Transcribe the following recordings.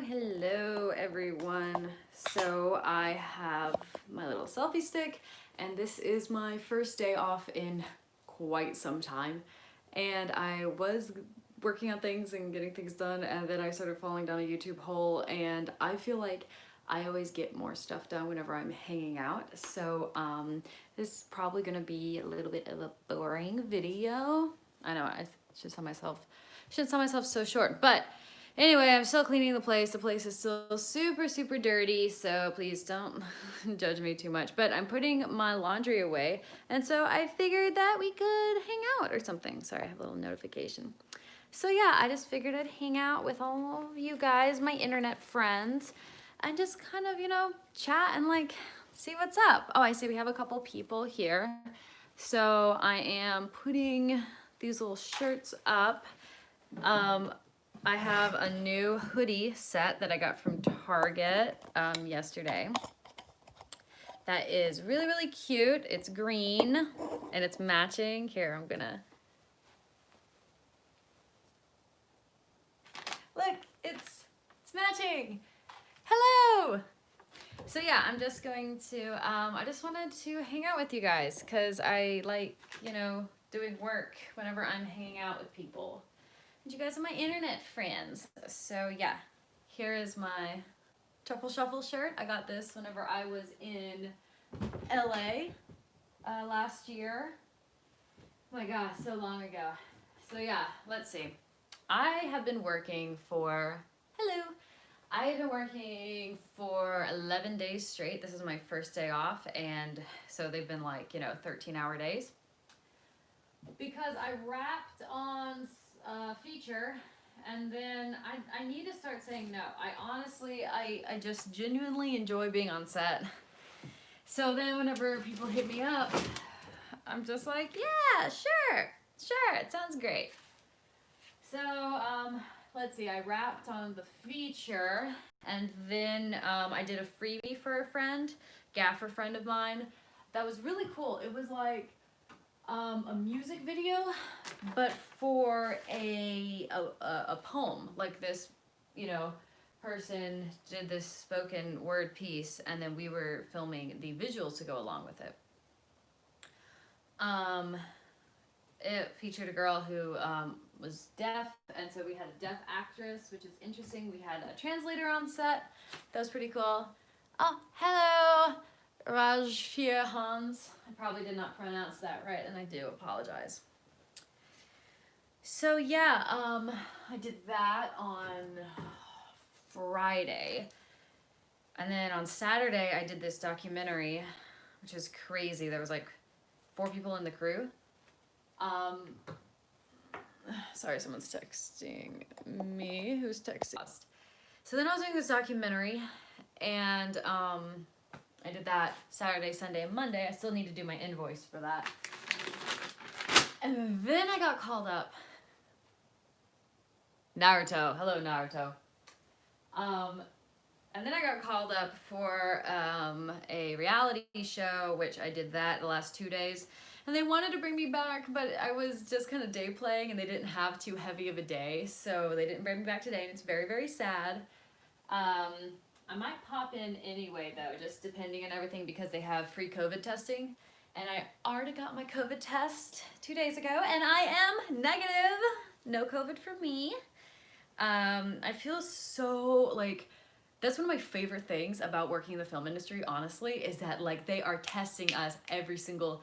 Hello everyone. So I have my little selfie stick and this is my first day off in quite some time. And I was working on things and getting things done, and then I started falling down a YouTube hole, and I feel like I always get more stuff done whenever I'm hanging out. So this is probably gonna be a little bit of a boring video. I know I shouldn't sell myself so short, but anyway, I'm still cleaning the place. The place is still super dirty, so please don't judge me too much. But I'm putting my laundry away, and so I figured that we could hang out or something. Sorry, I have a little notification. So yeah, I just figured I'd hang out with all of you guys, my internet friends, and just kind of, chat and like see what's up. Oh, I see we have a couple people here. So I am putting these little shirts up. I have a new hoodie set that I got from Target yesterday. That is really cute. It's green and it's matching. Here, I'm gonna... Look, it's matching. Hello! So yeah, I'm just going to, I just wanted to hang out with you guys because I like, doing work whenever I'm hanging out with people. And you guys are my internet friends. So yeah, here is my Truffle Shuffle shirt. I got this whenever I was in LA last year. Oh my gosh, so long ago. So yeah, let's see. I have been working for 11 days straight. This is my first day off, and so they've been like, 13-hour days. Because I wrapped on feature, and then I need to start saying no. I just genuinely enjoy being on set. So then whenever people hit me up, I'm just like, yeah, sure, it sounds great. So let's see, I wrapped on the feature, and then I did a freebie for a friend, gaffer friend of mine. That was really cool. It was like a music video, but for a poem. Like this, person did this spoken word piece, and then we were filming the visuals to go along with it. It featured a girl who was deaf, and so we had a deaf actress, which is interesting. We had a translator on set. That was pretty cool. Oh, hello, Rajfir Hans. I probably did not pronounce that right, and I do apologize. So yeah, I did that on Friday. And then on Saturday, I did this documentary, which is crazy. There was like 4 people in the crew. Sorry, someone's texting me. Who's texting? So then I was doing this documentary, and I did that Saturday, Sunday, and Monday. I still need to do my invoice for that. And then I got called up. Naruto. Hello, Naruto. And then I got called up for a reality show, which I did that the last 2 days. And they wanted to bring me back, but I was just kind of day playing, and they didn't have too heavy of a day, so they didn't bring me back today, and it's very sad. I might pop in anyway, though, just depending on everything, because they have free COVID testing. And I already got my COVID test 2 days ago, and I am negative. No COVID for me. I feel so, like, that's one of my favorite things about working in the film industry, honestly, is that, like, they are testing us every single...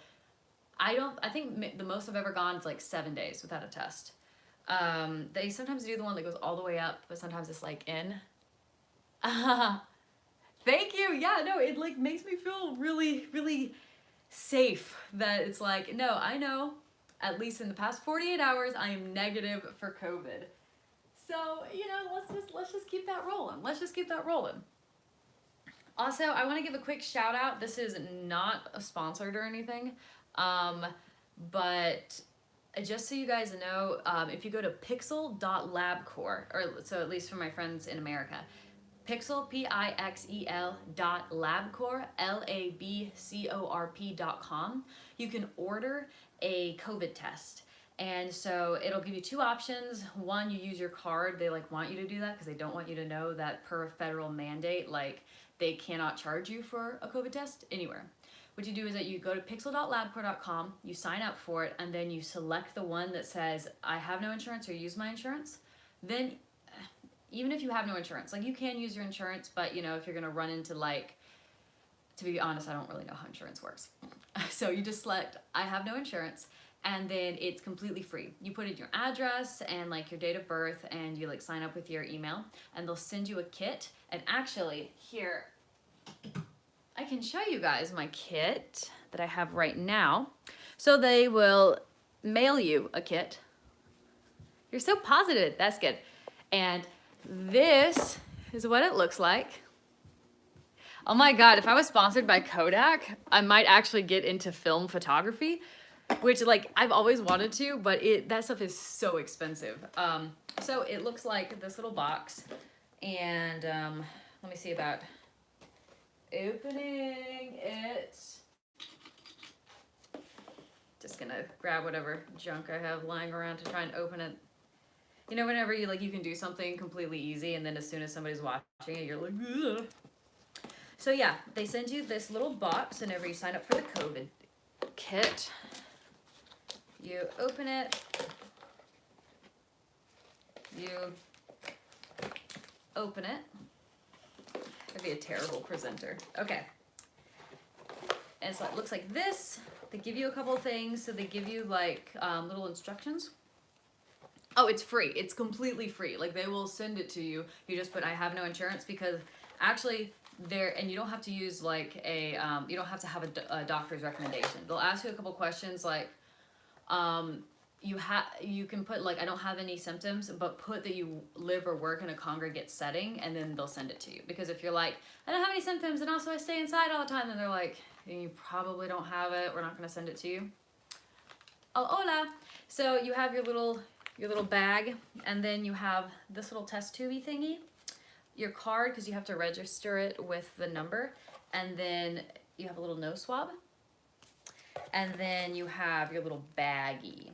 I think the most I've ever gone is like 7 days without a test. They sometimes do the one that goes all the way up, but sometimes it's like in. Thank you. Yeah, no, it like makes me feel really safe that it's like, no, I know at least in the past 48 hours I am negative for COVID. So, let's just keep that rolling. Also, I want to give a quick shout out. This is not sponsored or anything. But just so you guys know, if you go to pixel.labcore, or so at least for my friends in America, Pixel, P-I-X-E-L .labcorp, L-A-B-C-O-R-P.com, you can order a COVID test. And so it'll give you two options. One, you use your card. They like want you to do that because they don't want you to know that per federal mandate, like they cannot charge you for a COVID test anywhere. What you do is that you go to pixel.labcorp.com, you sign up for it, and then you select the one that says, I have no insurance or use my insurance. Then even if you have no insurance, like you can use your insurance, but you know, if you're gonna run into like, to be honest, I don't really know how insurance works. So you just select, I have no insurance, and then it's completely free. You put in your address and like your date of birth, and you like sign up with your email, and they'll send you a kit. And actually here, I can show you guys my kit that I have right now. So they will mail you a kit. You're so positive, that's good. And this is what it looks like. Oh my God, if I was sponsored by Kodak, I might actually get into film photography, which like I've always wanted to, but that stuff is so expensive. So it looks like this little box, and let me see about opening it. Just gonna grab whatever junk I have lying around to try and open it. You know, whenever you can do something completely easy, and then as soon as somebody's watching it, you're like, ugh. So yeah, they send you this little box whenever you sign up for the COVID kit. You open it, you open it. I'd be a terrible presenter. Okay. And so it looks like this. They give you a couple of things. So they give you like little instructions. Oh, it's free. It's completely free. Like they will send it to you. You just put, I have no insurance, because actually and you don't have to use like you don't have to have a doctor's recommendation. They'll ask you a couple questions like, you can put like, I don't have any symptoms, but put that you live or work in a congregate setting, and then they'll send it to you. Because if you're like, I don't have any symptoms and also I stay inside all the time, then they're like, you probably don't have it. We're not going to send it to you. Oh, hola. So you have your little bag, and then you have this little test tubey thingy, your card, because you have to register it with the number, and then you have a little nose swab, and then you have your little baggie.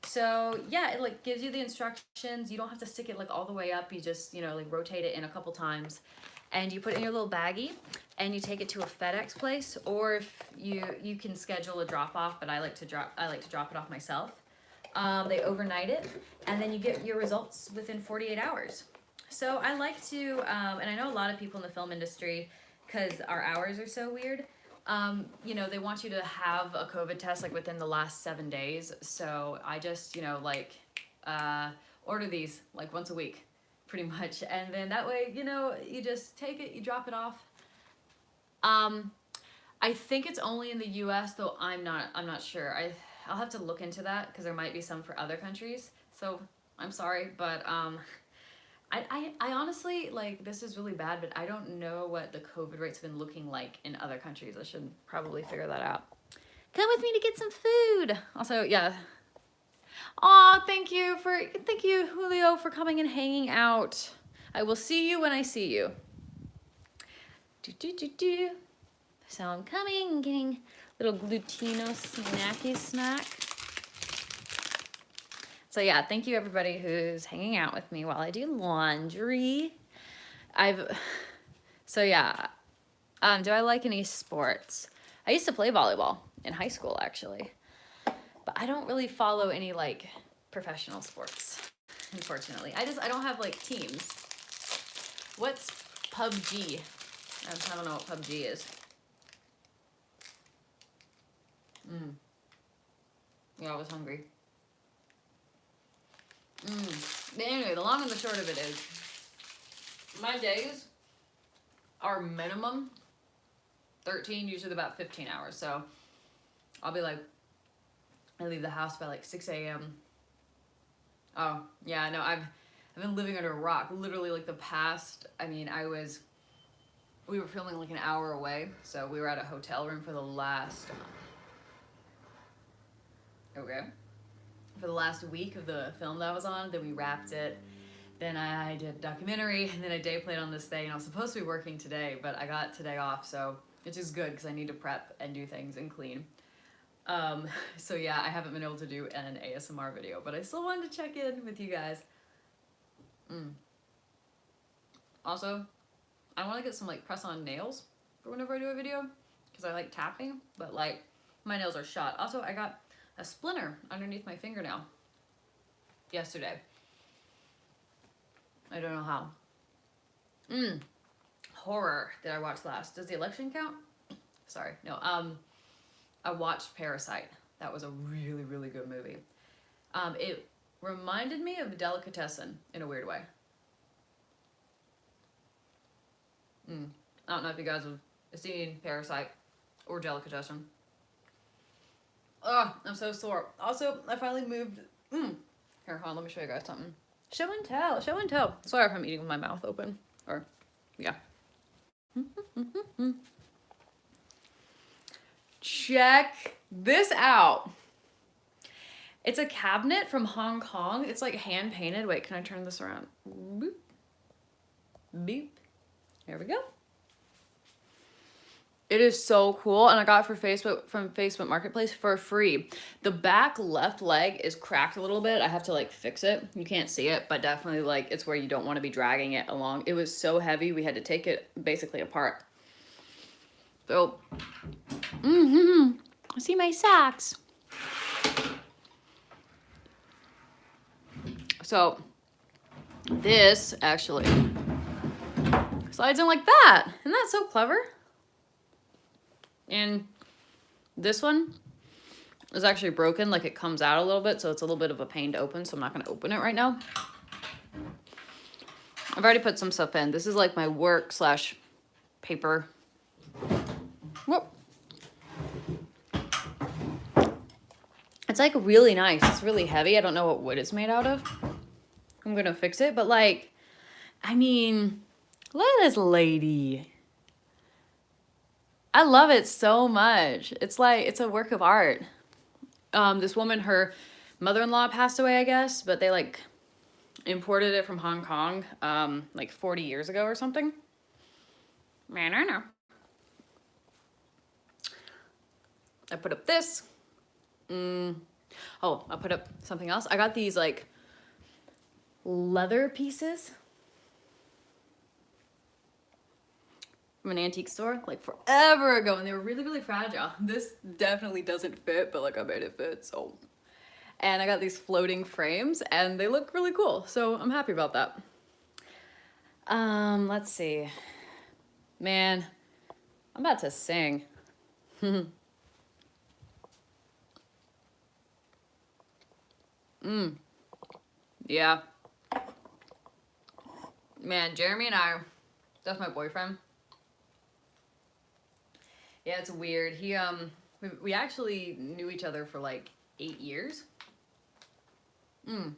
So yeah, it like gives you the instructions. You don't have to stick it like all the way up. You just, you know, like rotate it in a couple times, and you put it in your little baggie, and you take it to a FedEx place, or if you can schedule a drop off, but I like to drop it off myself. They overnight it, and then you get your results within 48 hours. So I like to, and I know a lot of people in the film industry, because our hours are so weird, you know, they want you to have a COVID test like within the last 7 days. So I just, you know, like order these like once a week, pretty much. And then that way, you know, you just take it, you drop it off. I think it's only in the US, though I'm not sure. I'll have to look into that, because there might be some for other countries. So I'm sorry, but I honestly, like, this is really bad, but I don't know what the COVID rates have been looking like in other countries. I should probably figure that out. Come with me to get some food. Also, yeah. Aw, thank you, Julio, for coming and hanging out. I will see you when I see you. So I'm coming and getting a little glutino snacky snack. So yeah, thank you everybody who's hanging out with me while I do laundry. So yeah, do I like any sports? I used to play volleyball in high school, actually, but I don't really follow any like professional sports, unfortunately. I don't have like teams. What's PUBG? I don't know what PUBG is. Yeah, I was hungry. But anyway, the long and the short of it is, my days are minimum 13, usually about 15 hours. So I'll be like, I leave the house by like 6 a.m. Oh, yeah, no, I've been living under a rock. Literally like the past, I mean, we were filming like an hour away. So we were at a hotel room for the last, for the last week of the film that I was on. Then we wrapped it. Then I did a documentary, and then a day played on this thing. And I was supposed to be working today, but I got today off, so which is good because I need to prep and do things and clean. So yeah, I haven't been able to do an ASMR video, but I still wanted to check in with you guys. Also, I want to get some like press-on nails for whenever I do a video, because I like tapping, but like my nails are shot. Also, I got a splinter underneath my fingernail yesterday. I don't know how. Horror that I watched last. Does the election count? Sorry, no. I watched Parasite. That was a really, really good movie. It reminded me of Delicatessen in a weird way. I don't know if you guys have seen Parasite or Delicatessen. Oh, I'm so sore. Also, I finally moved. Here, hold on, let me show you guys something. Show and tell, show and tell. Sorry if I'm eating with my mouth open. Or, yeah. Check this out. It's a cabinet from Hong Kong. It's like hand painted. Wait, can I turn this around? Boop. Beep. There we go. It is so cool, and I got it from Facebook Marketplace for free. The back left leg is cracked a little bit. I have to like fix it. You can't see it, but definitely like it's where you don't want to be dragging it along. It was so heavy, we had to take it basically apart. So, see my socks. So, this actually slides in like that. Isn't that so clever? And this one is actually broken, like it comes out a little bit, so it's a little bit of a pain to open, so I'm not going to open it right now. I've already put some stuff in. This is like my work / paper. Whoop. It's like really nice. It's really heavy. I don't know what wood it's made out of. I'm going to fix it, but like, I mean, look at this lady. I love it so much. It's like, it's a work of art. This woman, her mother-in-law passed away, I guess, but they like imported it from Hong Kong, like 40 years ago or something. Man, I know. I put up this. Oh, I put up something else. I got these like leather pieces from an antique store like forever ago, and they were really, really fragile. This definitely doesn't fit, but like I made it fit, so. And I got these floating frames, and they look really cool, so I'm happy about that. Let's see. Man, I'm about to sing. Yeah. Man, Jeremy and I, that's my boyfriend. Yeah, it's weird. He, we actually knew each other for like 8 years. Well,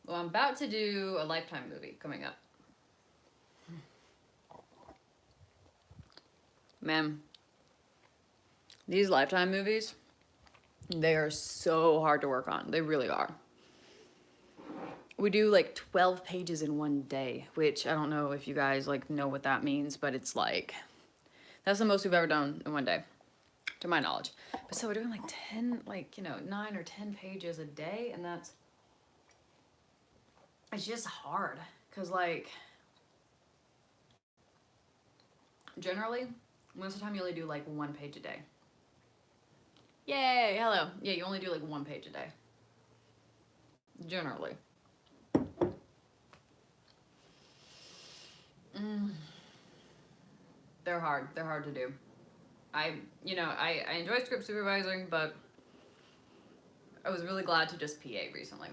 I'm about to do a Lifetime movie coming up. Man, these Lifetime movies, they are so hard to work on. They really are. We do like 12 pages in one day, which I don't know if you guys like know what that means, but it's like, that's the most we've ever done in one day, to my knowledge. But so we're doing like 10, like, you know, 9 or 10 pages a day, and that's, it's just hard, because like, generally, most of the time you only do like 1 page a day. Yay, hello. Yeah, you only do like 1 page a day. Generally. They're hard. They're hard to do. I enjoy script supervising, but I was really glad to just PA recently.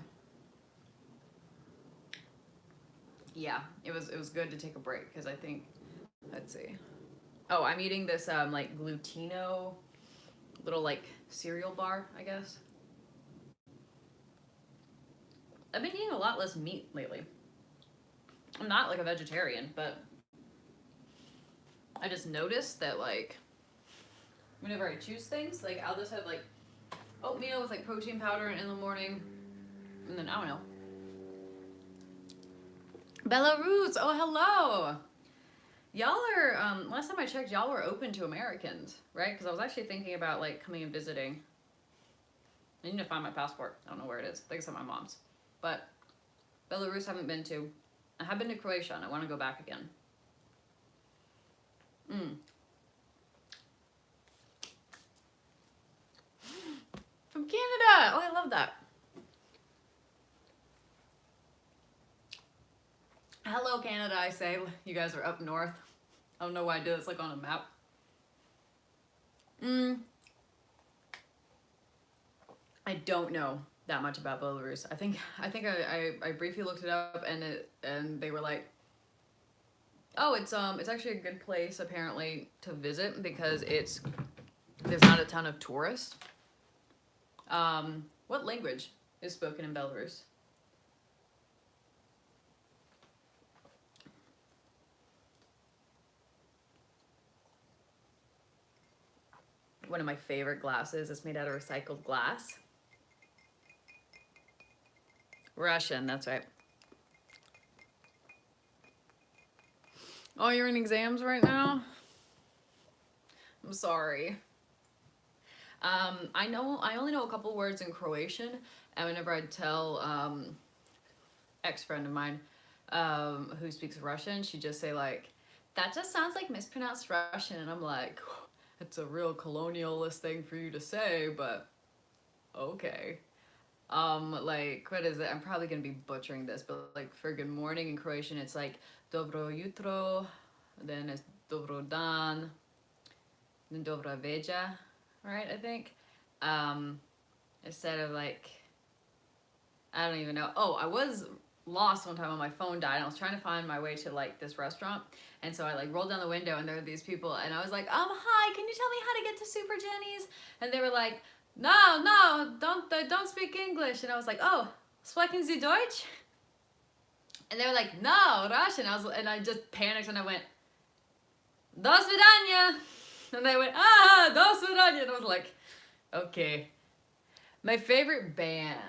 Yeah, it was good to take a break, because I think, let's see. Oh, I'm eating this like glutino little like cereal bar, I guess. I've been eating a lot less meat lately. I'm not like a vegetarian, but I just noticed that like whenever I choose things, like I'll just have like oatmeal with like protein powder in the morning, and then I don't know. Belarus, oh hello. Y'all are, last time I checked, y'all were open to Americans, right? Because I was actually thinking about, like, coming and visiting. I need to find my passport. I don't know where it is. I think it's at my mom's. But Belarus I haven't been to. I have been to Croatia, and I want to go back again. From Canada! Oh, I love that. Hello, Canada, I say. You guys are up north. I don't know why I did this, like, on a map. I don't know that much about Belarus. I think I briefly looked it up, and they were like, oh, it's actually a good place apparently to visit because there's not a ton of tourists. What language is spoken in Belarus? One of my favorite glasses is made out of recycled glass. Russian, that's right. Oh, you're in exams right now? I'm sorry. I only know a couple words in Croatian, and whenever I'd tell ex-friend of mine who speaks Russian, she'd just say like, that just sounds like mispronounced Russian, and I'm like, it's a real colonialist thing for you to say, but okay. Like, what is it? I'm probably gonna be butchering this, but like for good morning in Croatian, it's like dobro jutro, then it's dobro dan, then dobra večer, right? I think. Instead of like, I don't even know. Oh, I was lost one time when my phone died. I was trying to find my way to like this restaurant, and so I like rolled down the window, and there were these people, and I was like, hi, can you tell me how to get to Super Jenny's? And they were like, no, don't speak English. And I was like, oh, sprechen Sie Deutsch? And they were like, no, Russian. And I just panicked, and I went, do svidaniya. And they went, do svidaniya. And I was like, okay. My favorite bands.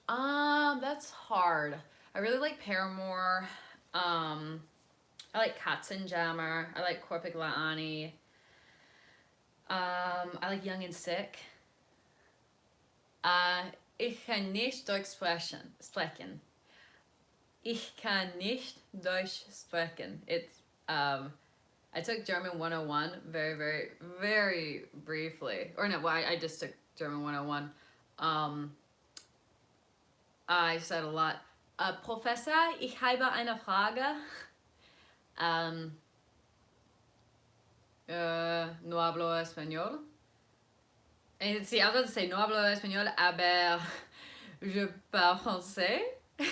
That's hard. I really like Paramore. I like Katzenjammer. I like Korpik Laani. I like Young and Sick. Ich kann nicht Deutsch sprechen. Ich kann nicht Deutsch sprechen. It's, I took German 101 very, very, very briefly. Or no, well, I just took German 101. I said a lot, Professor, ich habe eine Frage. No hablo español. And see, I was about to say, no hablo español, aber je parle français. I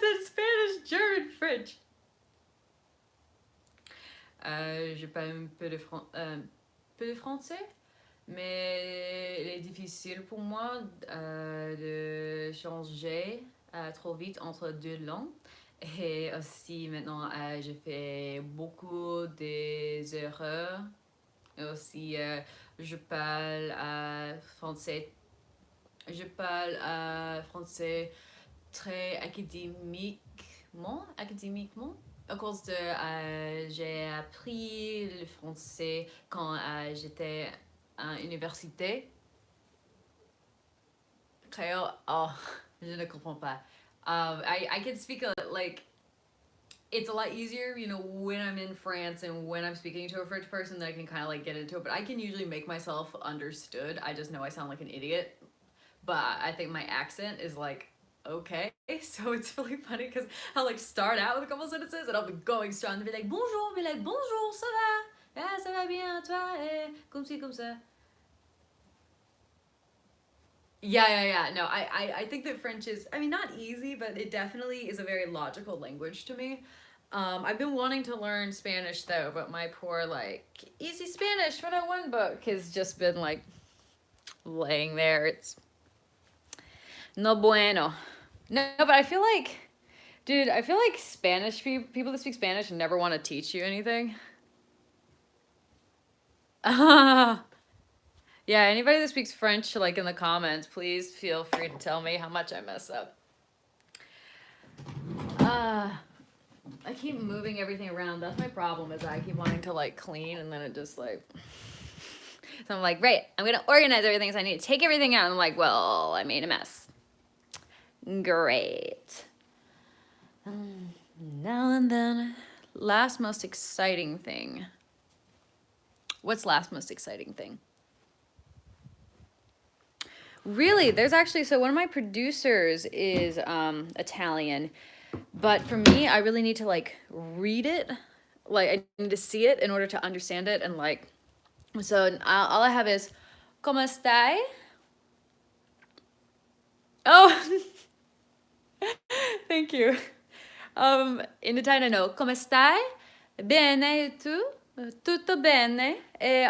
said Spanish, German, French. Je parle un peu de français, mais il est difficile pour moi de changer trop vite entre deux langues. Et aussi maintenant, je fais beaucoup des erreurs. Et aussi, je parle français. Je parle français très académiquement, à cause de j'ai appris le français quand j'étais à l'université. Créole, oh, je ne comprends pas. I can speak like, it's a lot easier, you know, when I'm in France and when I'm speaking to a French person, that I can kind of like get into it, but I can usually make myself understood. I just know I sound like an idiot, but I think my accent is like, okay. So it's really funny because I'll like start out with a couple sentences and I'll be going strong and be like, bonjour, be like, bonjour, ça va? Ah, ça va bien, toi? Comme ci, comme ça. Yeah. No, I think that French is, I mean, not easy, but it definitely is a very logical language to me. I've been wanting to learn Spanish though, but my poor like Easy Spanish 101 book has just been like laying there. It's no bueno. No, but I feel like, dude, I feel like Spanish people that speak Spanish never want to teach you anything. Yeah, anybody that speaks French, like in the comments, please feel free to tell me how much I mess up. I keep moving everything around. That's my problem, is I keep wanting to like clean and then it just like. So I'm like, right, I'm gonna organize everything, so I need to take everything out. And I'm like, well, I made a mess. Great. Now and then, last most exciting thing. What's last most exciting thing? Really, there's actually, so one of my producers is Italian, but for me, I really need to like read it. Like I need to see it in order to understand it, and like, so all I have is, "Come stai?" Oh, thank you. In Italian, no, "Come stai?" Bene, tu? Tutto bene? E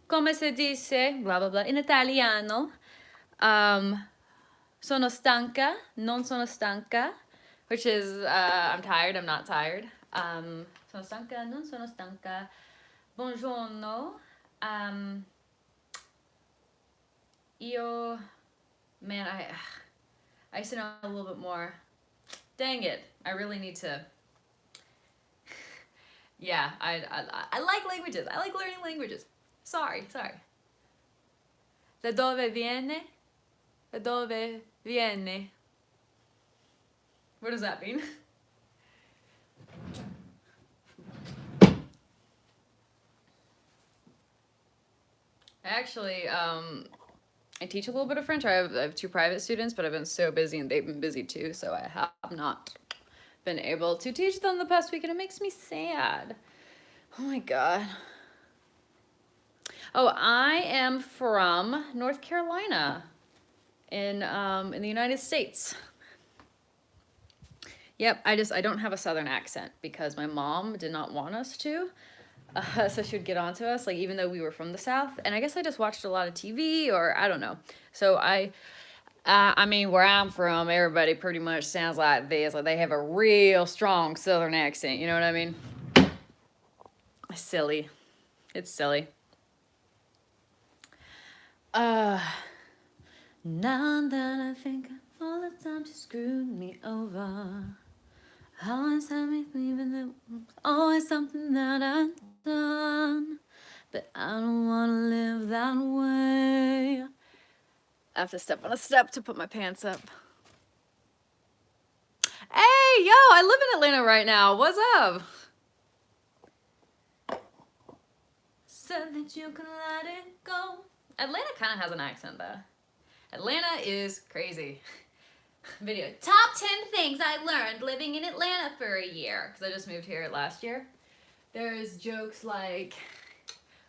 come si dice? Blah blah blah. In italiano. Sono stanca, non sono stanca, which is I'm tired, I'm not tired. Sono stanca, non sono stanca. Buongiorno. Io, man, I used to know a little bit more. Dang it, I really need to. Yeah, I like languages. I like learning languages. Sorry. Da dove viene? Da dove viene? What does that mean? Actually, I teach a little bit of French. I have 2 private students, but I've been so busy and they've been busy too, so I have not been able to teach them the past week, and it makes me sad. Oh my God. Oh, I am from North Carolina in the United States. Yep, I don't have a Southern accent because my mom did not want us to. So she would get on to us, like, even though we were from the South. And I guess I just watched a lot of TV, or I don't know. So I mean, where I'm from, everybody pretty much sounds like this. Like, they have a real strong Southern accent. You know what I mean? Silly. It's silly. Now and then I think all the time she screwed me over. Always had me believing there was always something that I'd done, but I don't want to live that way. I have to step on a step to put my pants up. Hey, yo, I live in Atlanta right now. What's up? Said that you can let it go. Atlanta kind of has an accent, though. Atlanta is crazy. Video. Top 10 things I learned living in Atlanta for a year. Because I just moved here last year. There's jokes like,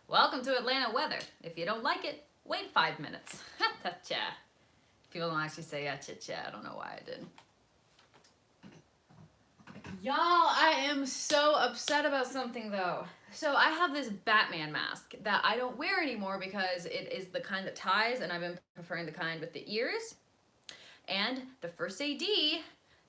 welcome to Atlanta weather. If you don't like it, wait 5 minutes. Ha-cha. People don't actually say cha-cha. I don't know why I did. Y'all, I am so upset about something though. So I have this Batman mask that I don't wear anymore because it is the kind that ties, and I've been preferring the kind with the ears. And the first AD,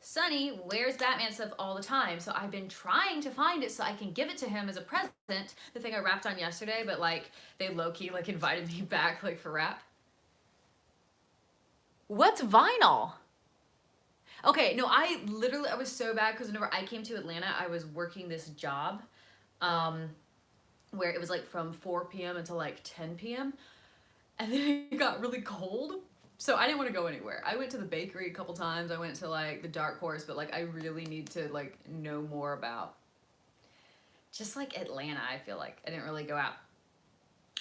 Sunny, wears Batman stuff all the time. So I've been trying to find it so I can give it to him as a present. The thing I wrapped on yesterday, but like they low-key like invited me back like for wrap. What's vinyl? Okay, no, I was so bad because whenever I came to Atlanta, I was working this job where it was like from 4 p.m. until like 10 p.m. And then it got really cold. So I didn't want to go anywhere. I went to the bakery a couple times. I went to like the Dark Horse, but like I really need to like know more about just like Atlanta. I feel like I didn't really go out.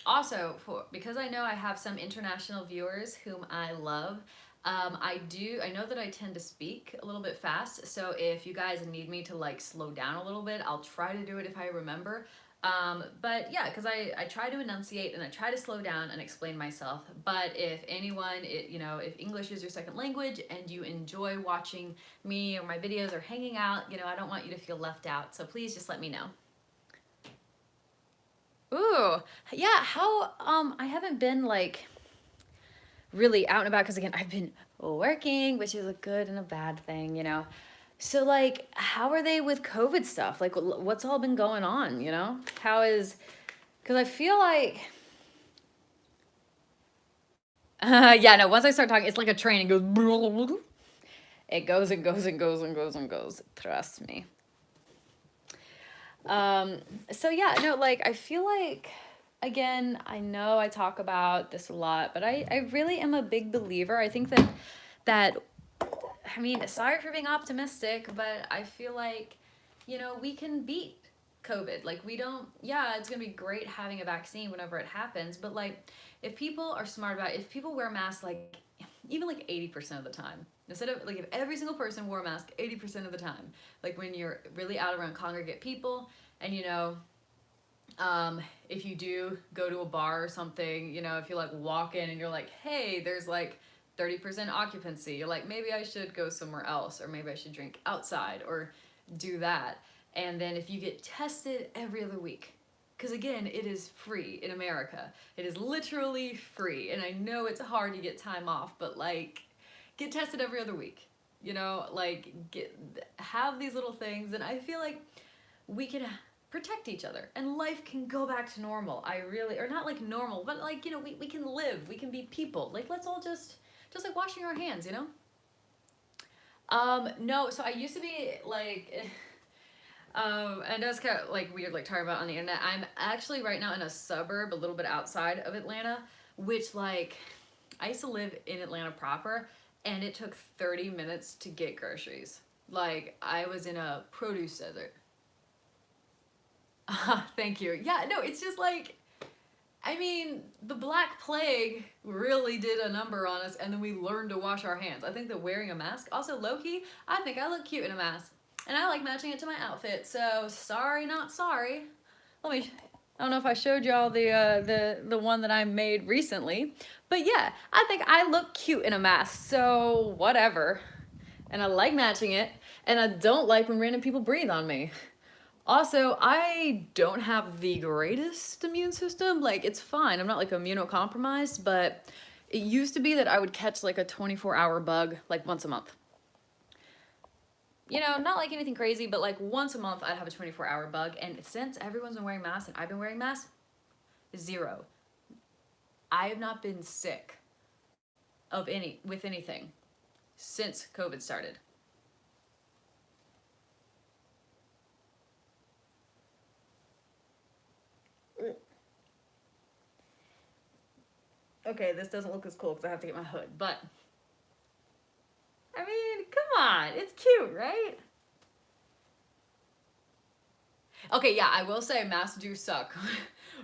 Also, because I know I have some international viewers whom I love, I know that I tend to speak a little bit fast, so if you guys need me to like slow down a little bit, I'll try to do it if I remember. But yeah, because I try to enunciate and I try to slow down and explain myself. But if anyone, if English is your second language and you enjoy watching me or my videos or hanging out, I don't want you to feel left out. So please just let me know. Ooh, yeah, I haven't been like really out and about because again, I've been working, which is a good and a bad thing, So like, how are they with COVID stuff? Like, what's all been going on, because I feel like, yeah, no, once I start talking, it's like a train. It goes, it goes and goes and goes and goes and goes. Trust me. So yeah, no, like I feel like, again, I know I talk about this a lot, but I really am a big believer. I think that I mean, sorry for being optimistic, but I feel like, we can beat COVID. Like, we don't, yeah, it's gonna be great having a vaccine whenever it happens, but like, if people are smart about it, if people wear masks, like, even like 80% of the time, instead of like, if every single person wore a mask 80% of the time, like when you're really out around congregate people, and if you do go to a bar or something, if you like walk in and you're like, hey, there's like 30% occupancy, you're like, maybe I should go somewhere else, or maybe I should drink outside or do that. And then if you get tested every other week, because again, it is free in America. It is literally free. And I know it's hard to get time off, but like, get tested every other week. Like, have these little things, and I feel like we can protect each other and life can go back to normal. Or not like normal, but like, we can live, we can be people. Like, let's all just like washing our hands, no, so I used to be like, and that's kind of like weird, like talking about on the internet. I'm actually right now in a suburb a little bit outside of Atlanta, which like, I used to live in Atlanta proper, and it took 30 minutes to get groceries. Like, I was in a produce desert. Thank you. Yeah, no, it's just like, I mean, the Black Plague really did a number on us, and then we learned to wash our hands. I think that wearing a mask, also low-key, I think I look cute in a mask. And I like matching it to my outfit, so sorry, not sorry. I don't know if I showed y'all the one that I made recently, but yeah, I think I look cute in a mask, so whatever. And I like matching it, and I don't like when random people breathe on me. Also, I don't have the greatest immune system. Like, it's fine. I'm not like immunocompromised, but it used to be that I would catch like a 24-hour bug like once a month. Not like anything crazy, but like once a month I'd have a 24-hour bug. And since everyone's been wearing masks and I've been wearing masks, 0. I have not been sick with anything since COVID started. Okay, this doesn't look as cool because I have to get my hood, but I mean, come on, it's cute, right? Okay, yeah, I will say masks do suck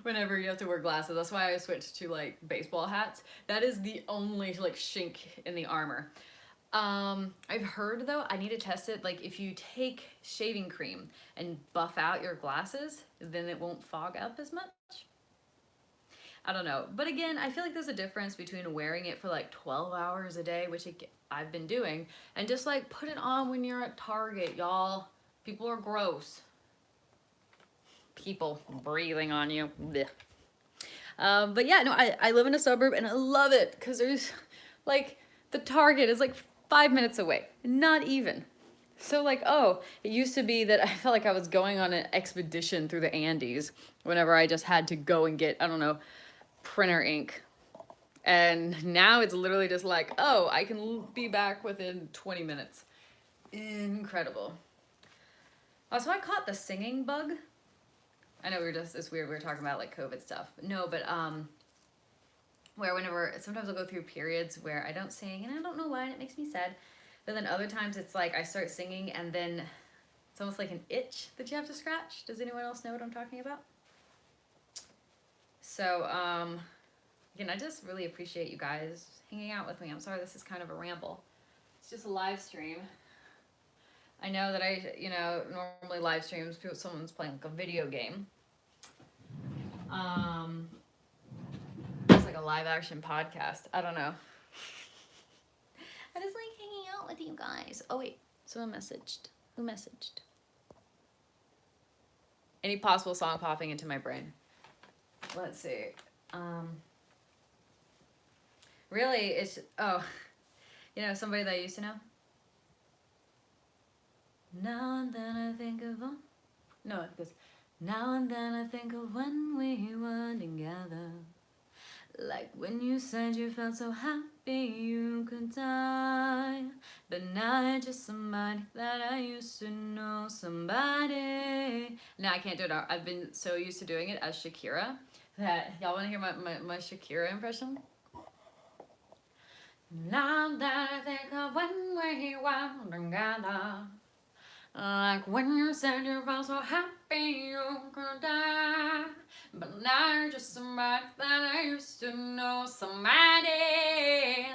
whenever you have to wear glasses. That's why I switched to like baseball hats. That is the only like chink in the armor. I've heard though, I need to test it, like if you take shaving cream and buff out your glasses, then it won't fog up as much. I don't know. But again, I feel like there's a difference between wearing it for like 12 hours a day, which I've been doing, and just like put it on when you're at Target, y'all. People are gross. People breathing on you. But yeah, no, I live in a suburb and I love it because there's like, the Target is like 5 minutes away. Not even. So like, oh, it used to be that I felt like I was going on an expedition through the Andes whenever I just had to go and get, I don't know, printer ink. And now it's literally just like, oh, I can be back within 20 minutes. Incredible. Also, I caught the singing bug. I know it's weird, we were talking about like COVID stuff. No, but where sometimes I'll go through periods where I don't sing, and I don't know why, and it makes me sad. But then other times it's like I start singing and then it's almost like an itch that you have to scratch. Does anyone else know what I'm talking about? So, again, I just really appreciate you guys hanging out with me. I'm sorry this is kind of a ramble. It's just a live stream. I know that normally live streams, someone's playing like a video game. It's like a live action podcast. I don't know. I just like hanging out with you guys. Oh wait, someone messaged. Who messaged? Any possible song popping into my brain? Let's see. Really, it's, somebody that I used to know. Now and then I think of no, it goes, now and then I think of when we were together. Like when you said you felt so happy happy you could die, but not just somebody that I used to know. Somebody. Now I can't do it. I've been so used to doing it as Shakira that y'all want to hear my Shakira impression? Now that I think of when we were together, like when you said you felt so happy you could die, but now you're just somebody that I used to know. Somebody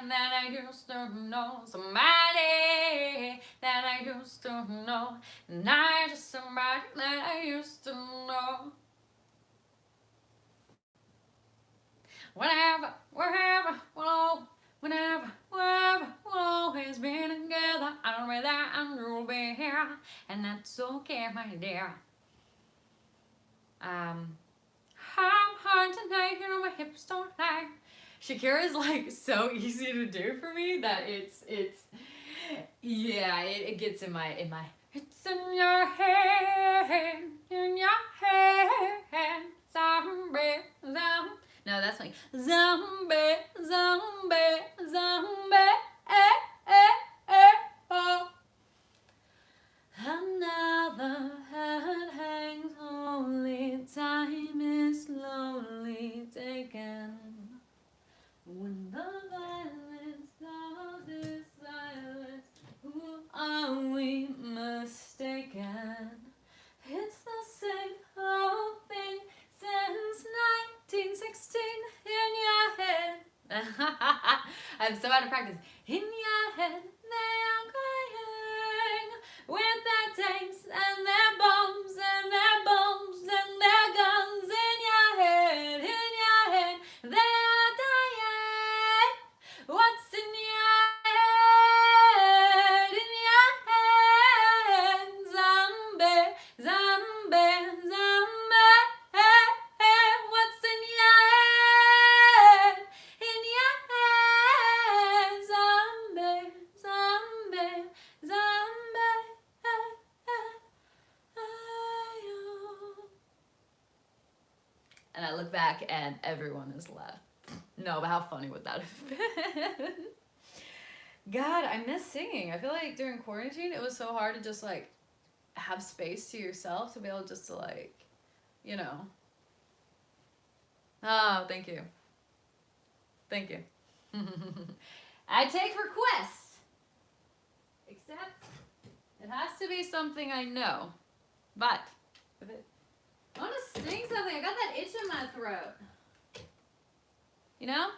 that I used to know. Somebody that I used to know. Now you're just somebody that I used to know. Whenever, wherever, whenever, wherever, we'll always be together. I'll be there and you'll be here, and that's okay, my dear. I'm hard tonight, you know my hips don't lie. Shakira is like so easy to do for me that it's yeah, it gets in my it's in your head, zombie, zombie. No, that's like zombie, zombie, zombie, oh. Another head hangs only, time is slowly taken. When the violence loses silence, who are we mistaken? It's the same old thing since 1916 in your head. I'm so out of practice. In your head, they are crying with their tanks and their bombs and their bombs and their guns. In your head, they are dying. What's in your head? In your head, zombie, zombie, zombie. What's in your head? In your head, zombie, zombie, zombie. And I look back and everyone is left. No, but how funny would that have been? God, I miss singing. I feel like during quarantine it was so hard to just like have space to yourself to be able just to like, you know. Oh, thank you. Thank you. I take requests. Except it has to be something I know. But if it, I want to sing something. I got that itch in my throat. You know?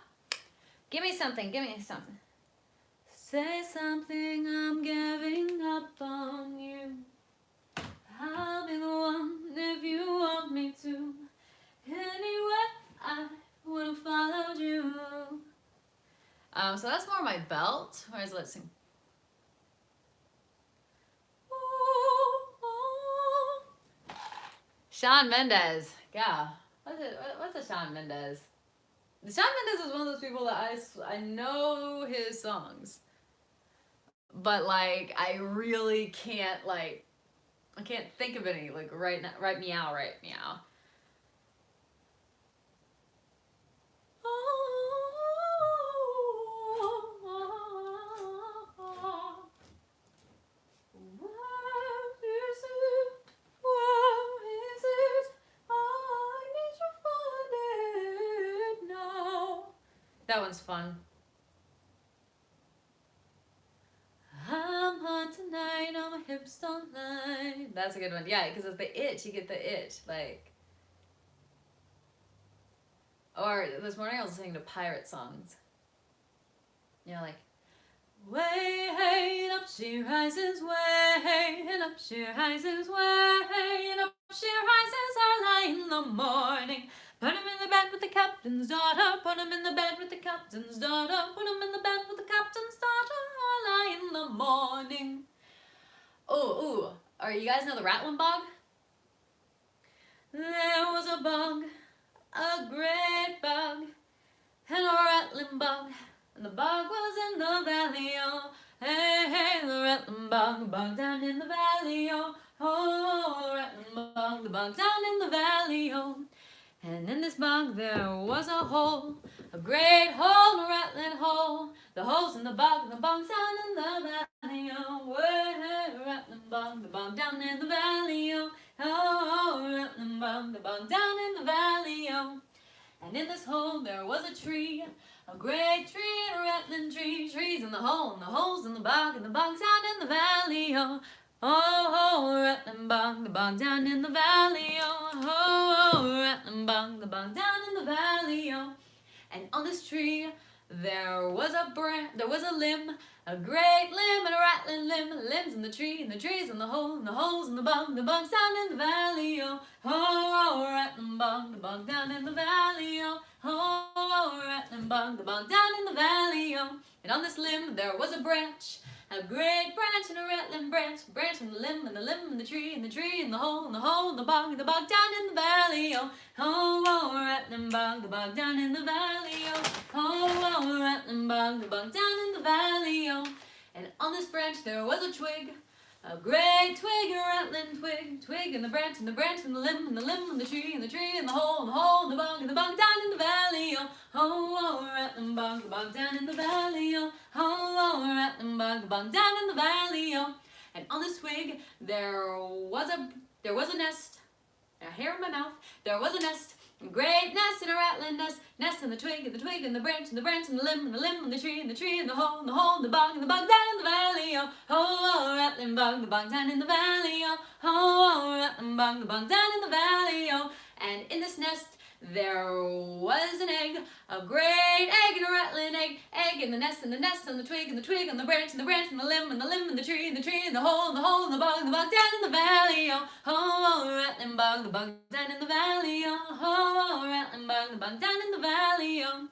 Give me something. Give me something. Say something, I'm giving up on you. I'll be the one if you want me to. Anyway, I would have followed you. So that's more my belt. Whereas let's sing. Shawn Mendes. Yeah. What's a Shawn Mendes? Shawn Mendes is one of those people that I know his songs. But like I really can't like I can't think of any like right meow. That one's fun. I'm hot tonight, on my hips don't lie. That's a good one. Yeah, because it's the itch. You get the itch. Like. Or this morning I was listening to pirate songs. You know, like. Way up she rises, way and up she rises, way and up she rises early in the morning. Put him in the bed with the captain's daughter. Put him in the bed with the captain's daughter. Put him in the bed with the captain's daughter early in the morning. Ooh. Or you guys know the Rattling Bog? There was a bug, a great bug, and a rattling bug. And the bug was in the valley, oh. Hey, the rattling bug down in the valley, oh. Oh, the rattling bug, the bug down in the valley, oh. And in this bog there was a hole, a great hole, a rattling hole. The hole's in the bog, and the bog's down in the valley. Oh, a rattling bog, the bog down in the valley. Oh, oh, rattling bog, the bog down in the valley. Oh, and in this hole there was a tree, a great tree, a rattling tree. Trees in the hole, and the hole's in the bog, and the bog's down in the valley. Oh. Oh, rattling bog, the bog down in the valley, oh, rattling bog, the bog down in the valley, oh. And on this tree there was a limb, a great limb and a rattling limb. Limbs in the tree, and the trees in the hole, and the holes in the bog's down in the valley, oh, rattling bog, the bog down in the valley, oh, rattling bog, the bog down in the valley, oh. And on this limb there was a branch, a great branch and a rattling branch, branch and the limb and the limb and the tree and the tree and the hole and the hole and the bog down in the valley, oh, rattling bog, the bog down in the valley, oh, rattling bog, the bog down in the valley, oh. And on this branch there was a twig, a great twig, a rattling twig, twig and the branch and the branch and the limb and the limb and the tree and the hole and the hole and the bog down in the valley, oh, rattling bog, the bog down in the valley, oh, rattling bog, the bog down in the valley, oh. And on this twig there was a nest, a hair in my mouth, there was a nest, a great nest and a rattling nest, nest in the twig and the branch and the branch and the limb and the tree and the hole and the hole and the bog down in the valley, oh, rattling bog, the bog down in the valley, oh, rattling bog, the bog down in the valley, oh. And in this nest there was an egg, a great egg and a rattling egg in the nest and the twig and the branch and the limb and the tree and the hole and the bog down in the valley, oh, rattling bog, the bog down in the valley, oh, rattling bog, the bog down in the valley, oh.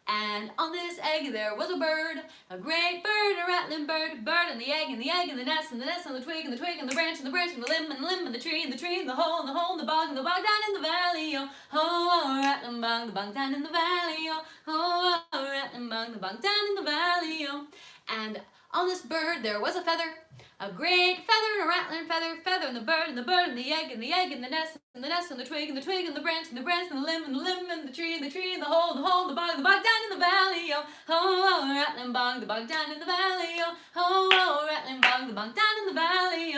And on this egg there was a bird, a great bird, a rattling bird, bird and the egg and the nest and the twig and the branch and the limb and the tree and the hole and the bog down in the valley, oh, rattling bog, the bog down in the valley, oh, rattling bog, the bog down in the valley, oh. And on this bird there was a feather, a great feather and a rattling feather and the bird and the egg and the nest and the twig and the branch and the limb and the tree and the hole and the bog down in the valley, oh, rattling bog, the bog down in the valley, oh, rattling bog, the bog down in the valley,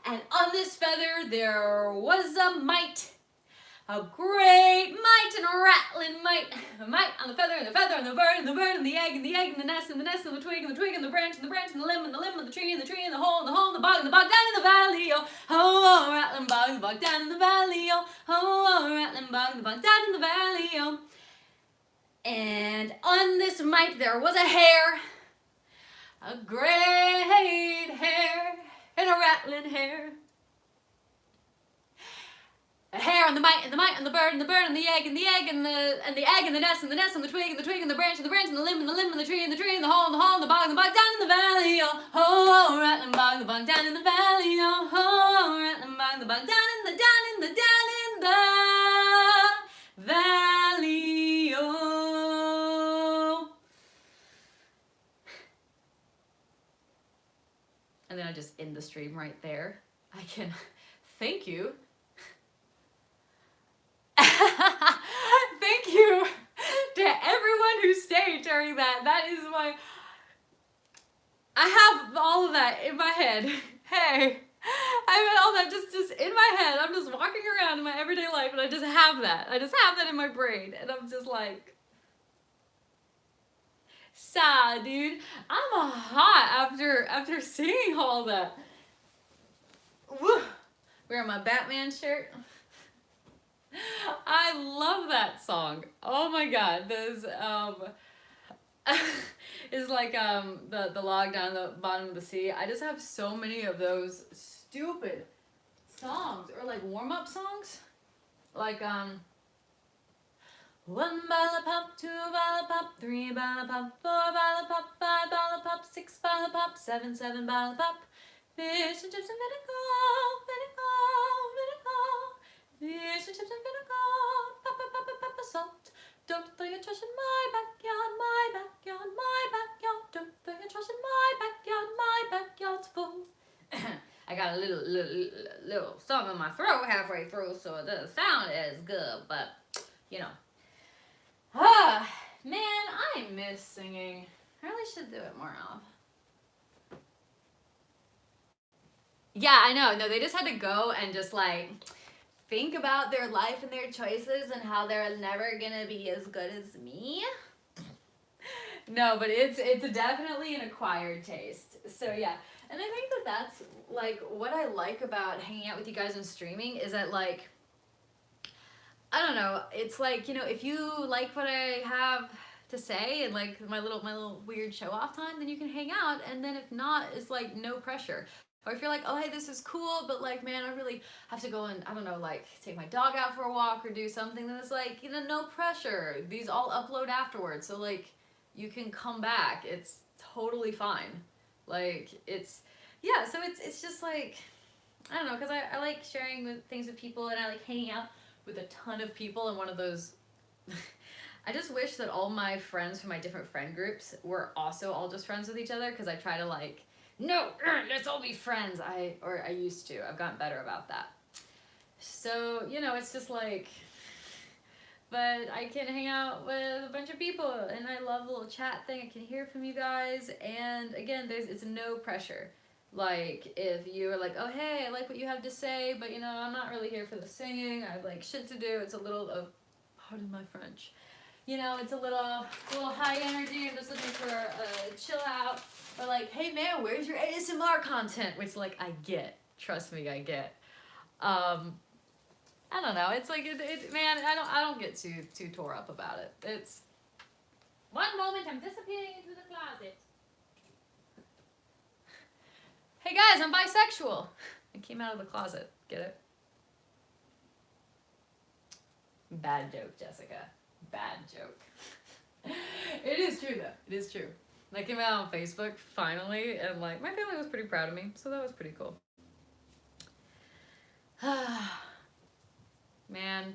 and on this feather there was a mite, a great mite and a rattling mite, a mite on the feather and the bird and the egg and the nest and the twig and the branch and the limb and the tree and the hole and the bog down in the valley, oh, rattling bog, the bog down in the valley, oh, rattling bog, the bog down in the valley, and on this mite there was a hare, a great hare and a rattling hare. A hare and the mite and the bird and the egg and the egg and the nest and the twig and the branch and the limb and the tree and the hole and the bog down in the valley, oh, rattling bog, the bog down in the valley, oh, rattling bog, the bog down in the valley, oh. And then I just end the stream right there. I can thank you. Thank you to everyone who stayed during that. That is I have all of that in my head. Hey, I have all that just in my head. I'm just walking around in my everyday life and I just have that. I just have that in my brain and I'm just like, sad, dude. I'm hot after seeing all that. Woo. Wearing my Batman shirt. I love that song. Oh my god, this is like the log down the bottom of the sea. I just have so many of those stupid songs or like warm-up songs. Like 1 bottle pop, 2 bottle pop, 3 bottle pop, 4 bottle pop, 5 bottle pop, 6 bottle pop, 7 bottle pop. Fish and chips and vinegar. Fish and chips and vinegar, pepper, salt. Don't throw your trash in my backyard, Don't throw your trash in my backyard's full. I got a little song in my throat halfway through, so it doesn't sound as good, but you know. Ah, man, I miss singing. I really should do it more often. Yeah, I know. No, they just had to go and just like think about their life and their choices and how they're never gonna be as good as me. No, but it's definitely an acquired taste. So yeah, and I think that that's like what I like about hanging out with you guys and streaming is that like I don't know, it's like, you know, if you like what I have to say and like my little weird show off time, then you can hang out, and then if not, it's like no pressure. Or if you're like, oh hey, this is cool, but like man, I really have to go and I don't know, like take my dog out for a walk or do something, then it's like, you know, no pressure. These all upload afterwards. So like you can come back. It's totally fine. Like it's yeah, so it's just like I don't know, because I like sharing with things with people and I like hanging out with a ton of people in one of those I just wish that all my friends from my different friend groups were also all just friends with each other, because I try to like no, let's all be friends. I used to. I've gotten better about that. So, you know, it's just like but I can hang out with a bunch of people and I love the little chat thing. I can hear from you guys, and again, it's no pressure. Like if you're like, oh hey, I like what you have to say, but you know, I'm not really here for the singing. I have like shit to do. It's a little pardon my French. You know, it's a little high energy. I'm just looking for a chill out. Or like, hey man, where's your ASMR content? Which like I get. Trust me, I get. I don't know. It's like man, I don't get too tore up about it. It's one moment I'm disappearing into the closet. Hey guys, I'm bisexual. I came out of the closet. Get it? Bad joke, Jessica. Bad joke. It is true though. It is true. I came out on Facebook finally, and like my family was pretty proud of me, so that was pretty cool. Man,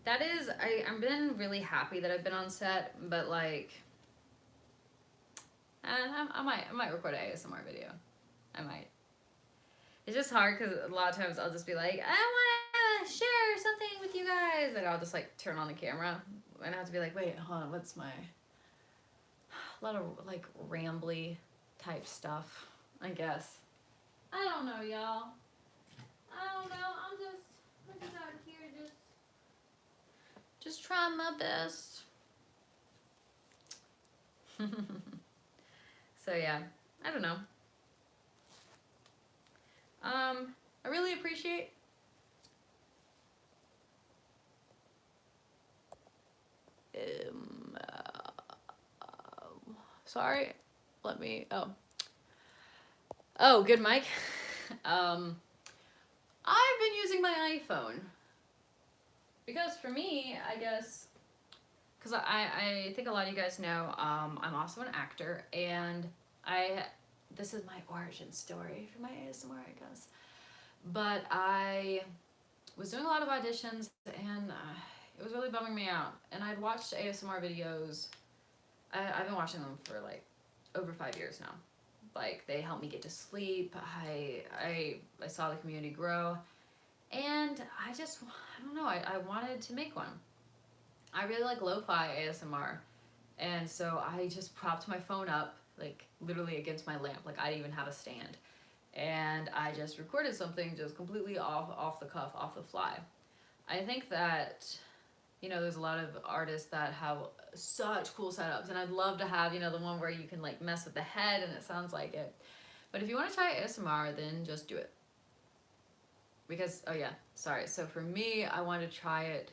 that is I've been really happy that I've been on set, but like I might record an ASMR video. I might. It's just hard because a lot of times I'll just be like, I want to share something with you guys, and I'll just like turn on the camera and I have to be like, wait, hold on, what's my a lot of like rambly type stuff, I guess. I don't know, y'all. I don't know. I'm just out here just trying my best. So yeah, I don't know. I really appreciate sorry, let me oh good mic. I've been using my iPhone because for me, I guess, because I think a lot of you guys know, I'm also an actor, and this is my origin story for my ASMR, I guess. But I was doing a lot of auditions, and it was really bumming me out. And I'd watched ASMR videos. I've been watching them for like over 5 years now. Like they helped me get to sleep. I saw the community grow, and I don't know. I wanted to make one. I really like lo-fi ASMR, and so I just propped my phone up like literally against my lamp. Like I didn't even have a stand, and I just recorded something just completely off the cuff, off the fly. I think that, you know, there's a lot of artists that have such cool setups, and I'd love to have, you know, the one where you can like mess with the head and it sounds like it. But if you want to try ASMR, then just do it. Because, oh yeah, sorry. So for me, I wanted to try it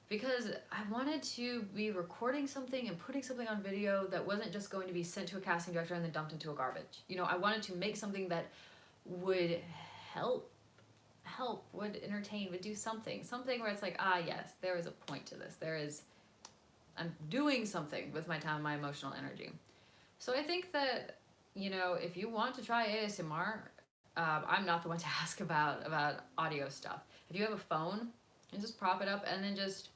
because I wanted to be recording something and putting something on video that wasn't just going to be sent to a casting director and then dumped into a garbage. You know, I wanted to make something that would help, would entertain, would do something where it's like, ah, yes, there is a point to this. I'm doing something with my time, my emotional energy. So I think that, you know, if you want to try ASMR, I'm not the one to ask about audio stuff. If you have a phone, and just prop it up and then just,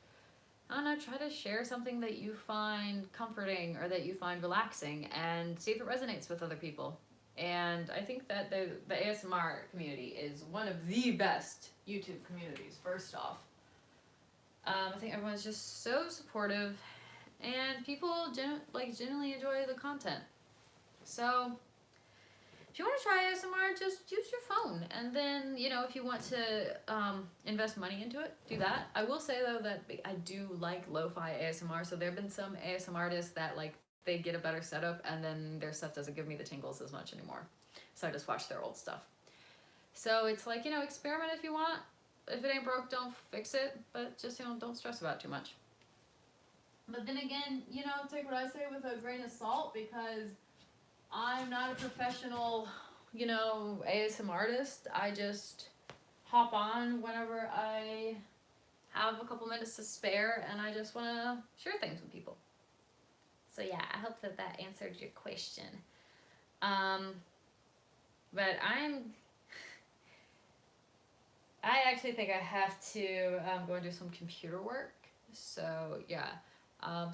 I don't know, try to share something that you find comforting or that you find relaxing and see if it resonates with other people. And I think that the ASMR community is one of the best YouTube communities, first off. I think everyone's just so supportive, and people genuinely enjoy the content. So if you want to try ASMR, just use your phone. And then, you know, if you want to invest money into it, do that. I will say, though, that I do like lo-fi ASMR. So there have been some ASMR artists that, like, they get a better setup and then their stuff doesn't give me the tingles as much anymore. So I just watch their old stuff. So it's like, you know, experiment if you want. If it ain't broke, don't fix it. But just, you know, don't stress about it too much. But then again, you know, take what I say with a grain of salt, because I'm not a professional, you know, ASMR artist. I just hop on whenever I have a couple minutes to spare and I just want to share things with people. So yeah, I hope that that answered your question. But I actually think I have to go and do some computer work. So yeah,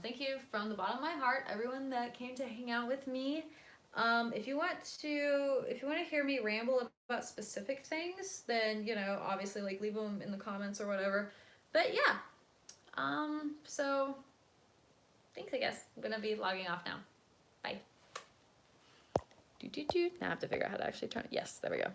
thank you from the bottom of my heart, everyone that came to hang out with me. If you want to hear me ramble about specific things, then, you know, obviously, like, leave them in the comments or whatever. But yeah, so thanks, I guess. I'm gonna be logging off now. Bye. Now I have to figure out how to actually turn it. Yes, there we go.